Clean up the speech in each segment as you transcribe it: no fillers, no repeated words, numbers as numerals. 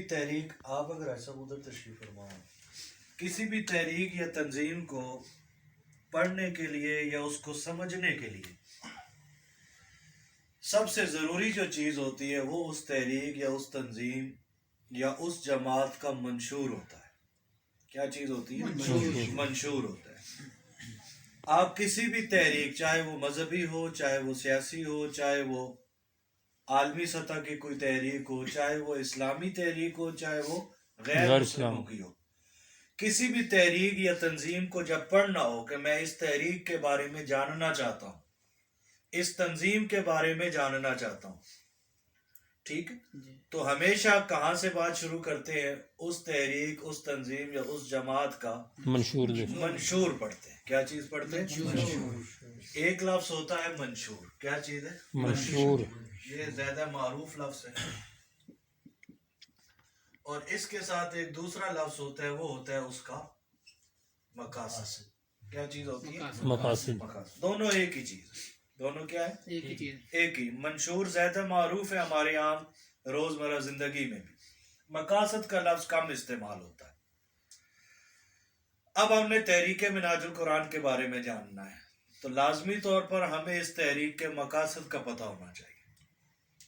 تحریک، آپ اگر ایسا ادھر تشریف فرمائیں، کسی بھی تحریک یا تنظیم کو پڑھنے کے لیے یا اس کو سمجھنے کے لیے سب سے ضروری جو چیز ہوتی ہے وہ اس تحریک یا اس تنظیم یا اس جماعت کا منشور ہوتا ہے۔ کیا چیز ہوتی ہے؟ منشور ہوتا ہے۔ آپ کسی بھی تحریک، چاہے وہ مذہبی ہو، چاہے وہ سیاسی ہو، چاہے وہ عالمی سطح کی کوئی تحریک ہو، چاہے وہ اسلامی تحریک ہو، چاہے وہ غیر مسلموں کی ہو، کسی بھی تحریک یا تنظیم کو جب پڑھنا ہو کہ میں اس تحریک کے بارے میں جاننا چاہتا ہوں، اس تنظیم کے بارے میں جاننا چاہتا ہوں، ٹھیک، تو ہمیشہ کہاں سے بات شروع کرتے ہیں؟ اس تحریک، اس تنظیم یا اس جماعت کا منشور پڑھتے ہیں۔ کیا چیز پڑھتے ہیں؟ منشور۔ ایک لفظ ہوتا ہے منشور۔ کیا چیز ہے؟ منشور۔ یہ زیادہ معروف لفظ ہے، اور اس کے ساتھ ایک دوسرا لفظ ہوتا ہے، وہ ہوتا ہے اس کا مقاصد۔ کیا چیز ہوتی ہے؟ مقاصد۔ دونوں ایک ہی چیز، دونوں کیا ہے؟ ایک ہی چیز، ایک ہی۔ منشور زیادہ معروف ہے ہمارے عام روزمرہ زندگی میں بھی، مقاصد کا لفظ کم استعمال ہوتا ہے۔ اب ہم نے تحریک منہاج القرآن کے بارے میں جاننا ہے، تو لازمی طور پر ہمیں اس تحریک کے مقاصد کا پتہ ہونا چاہیے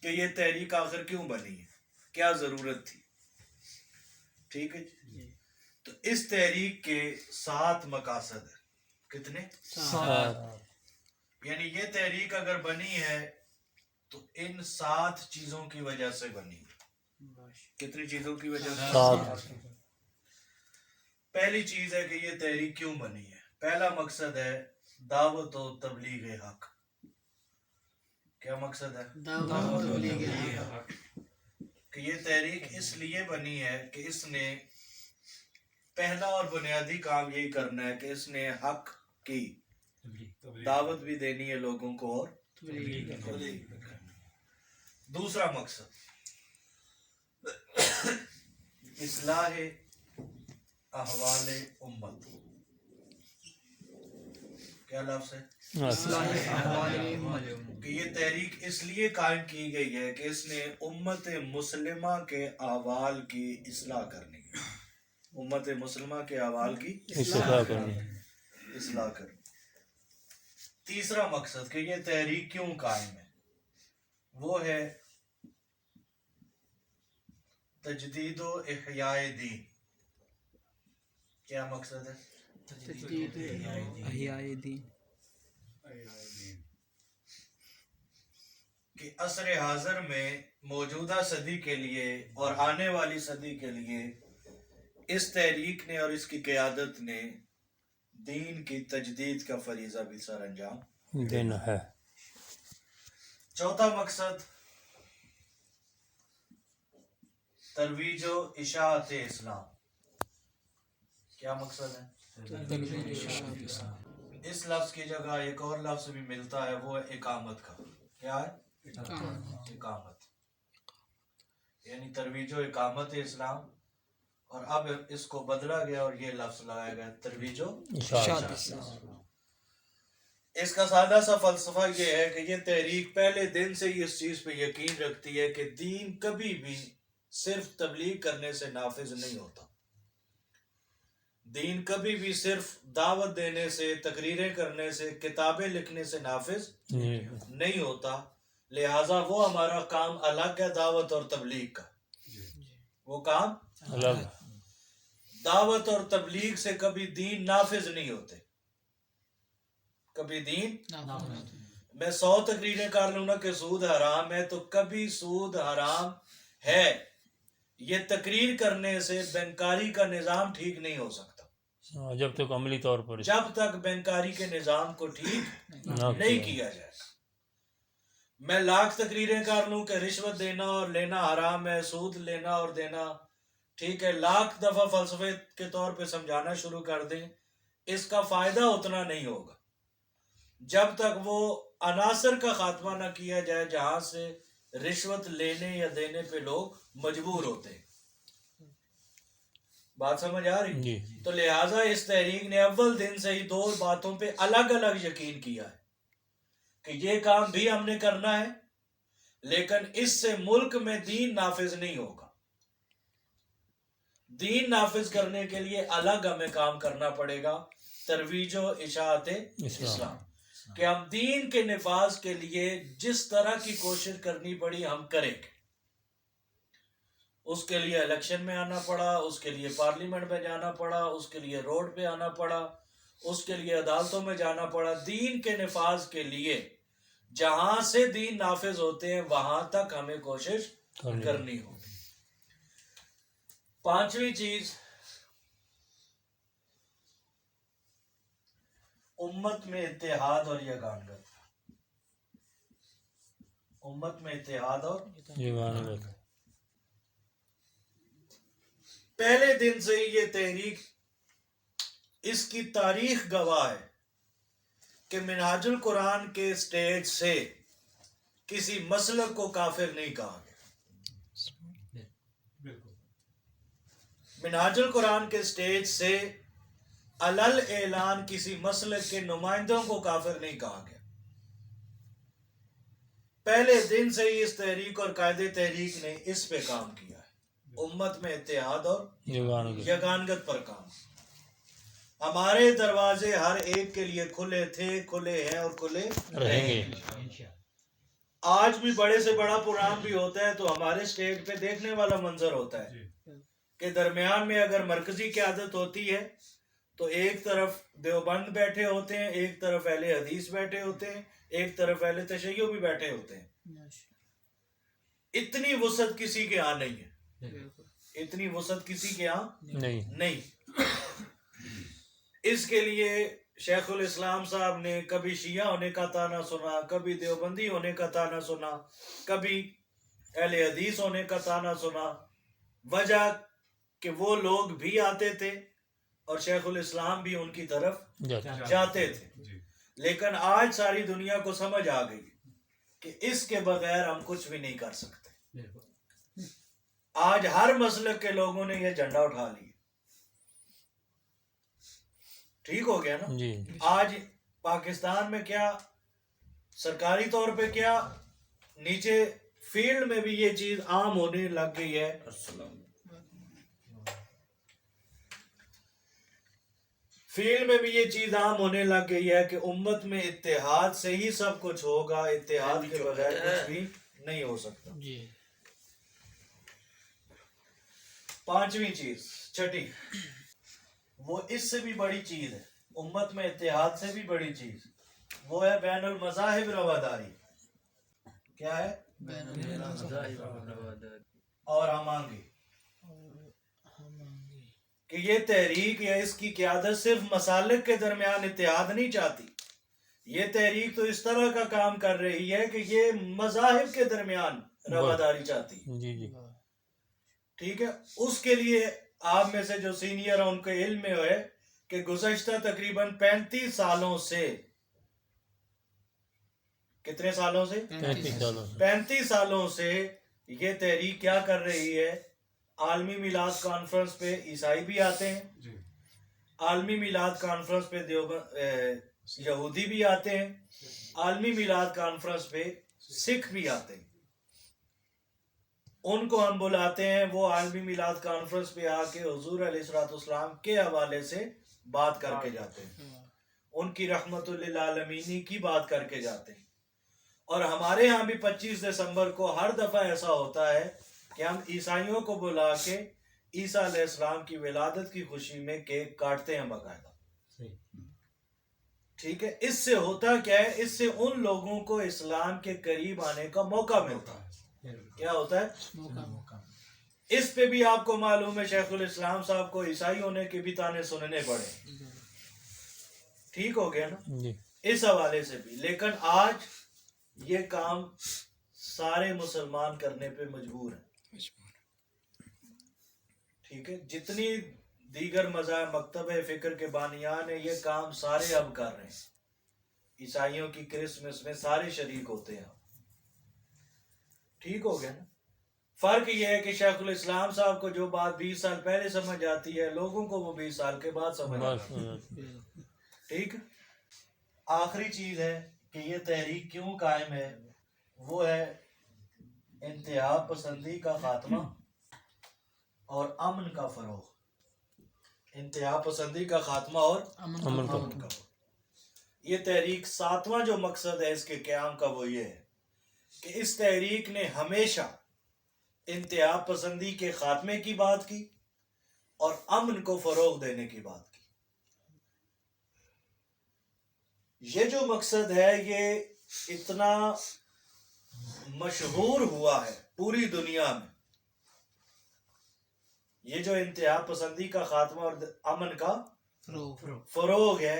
کہ یہ تحریک آخر کیوں بنی ہے، کیا ضرورت تھی، ٹھیک ہے جی۔ تو اس تحریک کے 7 مقاصد ہیں۔ کتنے؟ 7۔ یعنی یہ تحریک اگر بنی ہے تو ان 7 چیزوں کی وجہ سے بنی ہے۔ کتنی چیزوں کی وجہ سے؟ 7۔ پہلی چیز ہے کہ یہ تحریک کیوں بنی ہے۔ پہلا مقصد ہے دعوت و تبلیغ حق۔ کیا مقصد ہے؟ دعوت و تبلیغ حق۔ کہ یہ تحریک اس لیے بنی ہے کہ اس نے پہلا اور بنیادی کام یہی کرنا ہے کہ اس نے حق کی دعوت بھی دینی ہے لوگوں کو اور تبلیغ بھی کرنی ہے۔ دوسرا مقصد اصلاح احوال امت۔ کیا لفظ ہے؟ اصلاح احوال امت۔ کہ یہ تحریک اس لیے قائم کی گئی ہے کہ اس نے امت مسلمہ کے احوال کی اصلاح کرنی ہے۔ امت مسلمہ کے احوال کی اصلاح کرنی۔ تیسرا مقصد کہ یہ تحریک کیوں قائم ہے، وہ ہے تجدید و احیاء دین۔ کیا مقصد ہے؟ تجدید و احیاء دین۔ کہ عصر حاضر میں موجودہ صدی کے لیے اور آنے والی صدی کے لیے اس تحریک نے اور اس کی قیادت نے دین کی تجدید کا فریضہ بھی سر انجام دینا ہے۔ چوتھا مقصد ترویج و اشاعت اسلام۔ کیا مقصد ہے؟ ترویج و اشاعت اسلام۔ اس لفظ کی جگہ ایک اور لفظ بھی ملتا ہے، وہ ہے اقامت کا۔ کیا ہے؟ اقامت، یعنی ترویج و اقامت اسلام، اور اب اس کو بدلا گیا اور یہ لفظ لگایا گیا ترویج و اشاعت اسلام۔ اس کا سادہ سا فلسفہ یہ ہے کہ یہ تحریک پہلے دن سے ہی اس چیز پہ یقین رکھتی ہے کہ دین کبھی بھی صرف تبلیغ کرنے سے نافذ نہیں ہوتا، دین کبھی بھی صرف دعوت دینے سے، تقریریں کرنے سے، کتابیں لکھنے سے نافذ نہیں ہوتا، لہٰذا وہ ہمارا کام الگ ہے دعوت اور تبلیغ کا، وہ کام الگ۔ دعوت اور تبلیغ سے کبھی دین نافذ نہیں ہوتے، کبھی دین میں 100 تقریریں کر لوں نا کہ سود حرام ہے، تو کبھی سود حرام ہے یہ تقریر کرنے سے بینکاری کا نظام ٹھیک نہیں ہو سکتا جب تک عملی طور پر، جب تک بینکاری کے نظام کو ٹھیک نہیں کیا جائے گا۔ میں 1,00,000 تقریریں کر لوں کہ رشوت دینا اور لینا حرام ہے، سود لینا اور دینا ٹھیک ہے، 1,00,000 دفعہ فلسفے کے طور پہ سمجھانا شروع کر دیں، اس کا فائدہ اتنا نہیں ہوگا جب تک وہ عناصر کا خاتمہ نہ کیا جائے جہاں سے رشوت لینے یا دینے پہ لوگ مجبور ہوتے ہیں۔ بات سمجھ آ رہی؟ تو لہٰذا اس تحریک نے اول دن سے ہی 2 باتوں پہ الگ الگ یقین کیا ہے کہ یہ کام بھی ہم نے کرنا ہے، لیکن اس سے ملک میں دین نافذ نہیں ہوگا، دین نافذ کرنے کے لیے الگ ہمیں کام کرنا پڑے گا، ترویج و اشاعت اسلام، کہ ہم دین کے نفاذ کے لیے جس طرح کی کوشش کرنی پڑی ہم کریں گے۔ اس کے لیے الیکشن میں آنا پڑا، اس کے لیے پارلیمنٹ میں جانا پڑا، اس کے لیے روڈ پہ آنا پڑا، اس کے لیے عدالتوں میں جانا پڑا، دین کے نفاذ کے لیے جہاں سے دین نافذ ہوتے ہیں وہاں تک ہمیں کوشش کرنی ہوگی۔ پانچویں چیز، امت میں اتحاد اور یگانگت۔ امت میں اتحاد اور یگانگت۔ پہلے دن سے ہی یہ تحریک، اس کی تاریخ گواہ ہے کہ منہاج القرآن کے سٹیج سے کسی مسلک کو کافر نہیں کہا گیا۔ منہاج القرآن کے سٹیج سے علل اعلان کسی مسلک کے نمائندوں کو کافر نہیں کہا گیا۔ پہلے دن سے ہی اس تحریک اور قائد تحریک نے اس پہ کام کیا ہے، امت میں اتحاد اور یگانگت پر کام۔ ہمارے دروازے ہر ایک کے لیے کھلے تھے، کھلے ہیں اور کھلے رہیں گے۔ آج بھی بڑے سے بڑا پروگرام بھی ہوتا ہے تو ہمارے اسٹیج پہ دیکھنے والا منظر ہوتا ہے کہ درمیان میں اگر مرکزی قیادت ہوتی ہے تو ایک طرف دیوبند بیٹھے ہوتے ہیں، ایک طرف اہل حدیث بیٹھے ہوتے ہیں، ایک طرف اہل تشیع بھی بیٹھے ہوتے ہیں۔ اتنی وسعت کسی کے ہاں نہیں ہے، اتنی وسعت کسی کے ہاں نہیں۔ اس کے لیے شیخ الاسلام صاحب نے کبھی شیعہ ہونے کا طعنہ سنا، کبھی دیوبندی ہونے کا طعنہ سنا، کبھی اہل حدیث ہونے کا طعنہ سنا۔ وجہ کہ وہ لوگ بھی آتے تھے اور شیخ الاسلام بھی ان کی طرف جاتے تھے، لیکن آج ساری دنیا کو سمجھ آ گئی کہ اس کے بغیر ہم کچھ بھی نہیں کر سکتے۔ آج ہر مسلک کے لوگوں نے یہ جھنڈا اٹھا لیا۔ ٹھیک ہو گیا نا؟ آج پاکستان میں کیا، سرکاری طور پہ کیا، نیچے فیلڈ میں بھی یہ چیز عام ہونے لگ گئی ہے۔ فیلڈ میں بھی یہ چیز عام ہونے لگ گئی ہے کہ امت میں اتحاد سے ہی سب کچھ ہوگا، اتحاد کے بغیر کچھ بھی نہیں ہو سکتا۔ پانچویں چیز، چھٹی، وہ اس سے بھی بڑی چیز ہے، امت میں اتحاد سے بھی بڑی چیز، وہ ہے بین المذاہب رواداری۔ کیا ہے؟ بین المذاہب رواداری اور ہم آہنگی۔ کہ یہ تحریک یا اس کی قیادت صرف مسالک کے درمیان اتحاد نہیں چاہتی، یہ تحریک تو اس طرح کا کام کر رہی ہے کہ یہ مذاہب کے درمیان رواداری چاہتی ہے۔ ٹھیک ہے، اس کے لیے آپ میں سے جو سینئر ہیں ان کے علم میں ہے کہ گزشتہ تقریباً 35 سالوں سے، کتنے سالوں سے؟ 35 سالوں سے یہ تحریک کیا کر رہی ہے؟ عالمی میلاد کانفرنس پہ عیسائی بھی آتے ہیں، عالمی میلاد کانفرنس پہ یہودی بھی آتے ہیں، عالمی میلاد کانفرنس پہ سکھ بھی آتے ہیں۔ ان کو ہم بلاتے ہیں، وہ عالمی میلاد کانفرنس پہ آ کے حضور علیہ السلام کے حوالے سے بات کر کے جاتے ہیں، ان کی رحمت للعالمین کی بات کر کے جاتے ہیں۔ اور ہمارے ہاں بھی 25 دسمبر کو ہر دفعہ ایسا ہوتا ہے کہ ہم عیسائیوں کو بلا کے عیسیٰ علیہ السلام کی ولادت کی خوشی میں کیک کاٹتے ہیں باقاعدہ۔ ٹھیک ہے، اس سے ہوتا کیا ہے؟ اس سے ان لوگوں کو اسلام کے قریب آنے کا موقع ملتا ہے۔ کیا ہوتا ہے؟ اس پہ بھی آپ کو معلوم ہے شیخ الاسلام صاحب کو عیسائی ہونے کے بھی طعنے سننے پڑے۔ ٹھیک ہو گیا نا؟ اس حوالے سے بھی، لیکن آج یہ کام سارے مسلمان کرنے پہ مجبور ہیں۔ ٹھیک ہے، جتنی دیگر مذاہب مکتب فکر کے بانیان ہیں، یہ کام سارے اب کر رہے ہیں۔ عیسائیوں کی کرسمس میں سارے شریک ہوتے ہیں۔ ٹھیک ہو گیا نا؟ فرق یہ ہے کہ شیخ الاسلام صاحب کو جو بات 20 سال پہلے سمجھ آتی ہے، لوگوں کو وہ 20 سال کے بعد سمجھ آتی ہے۔ ٹھیک، آخری چیز ہے کہ یہ تحریک کیوں قائم ہے، وہ ہے انتہا پسندی کا خاتمہ اور امن کا فروغ، انتہا پسندی کا خاتمہ اور امن کا امن کا فروغ۔ یہ تحریک ساتواں جو مقصد ہے اس کے قیام کا وہ یہ ہے کہ اس تحریک نے ہمیشہ انتہا پسندی کے خاتمے کی بات کی اور امن کو فروغ دینے کی بات کی۔ یہ جو مقصد ہے یہ اتنا مشہور ہوا ہے پوری دنیا میں، یہ جو انتہا پسندی کا خاتمہ اور امن کا فروغ ہے،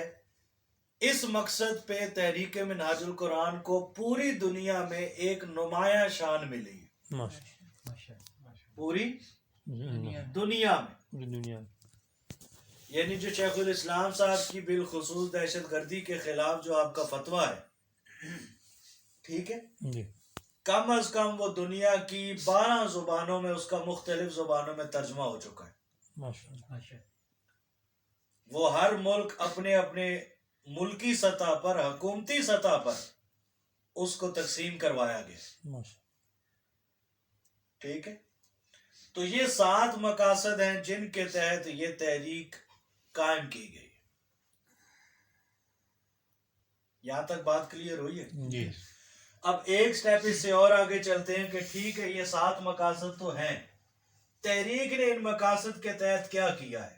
اس مقصد پہ تحریک منہاج القرآن کو پوری دنیا میں ایک نمایاں شان ملی ہے، پوری دنیا میں۔ پوری دنیا یعنی جو شیخ الاسلام صاحب کی بالخصوص دہشت گردی کے خلاف جو آپ کا فتویٰ ہے، ٹھیک ہے، جی کم از کم وہ دنیا کی 12 زبانوں میں اس کا مختلف زبانوں میں ترجمہ ہو چکا ہے۔ ماشاء اللہ وہ ہر ملک اپنے اپنے ملکی سطح پر، حکومتی سطح پر اس کو تقسیم کروایا گیا، ماشاء ٹھیک ہے۔ تو یہ 7 مقاصد ہیں جن کے تحت یہ تحریک قائم کی گئی۔ یہاں تک بات کلیئر ہوئی ہے؟ اللہ جی اب ایک سٹیپ اس سے اور آگے چلتے ہیں کہ ٹھیک ہے یہ 7 مقاصد تو ہیں، تحریک نے ان مقاصد کے تحت کیا کیا ہے؟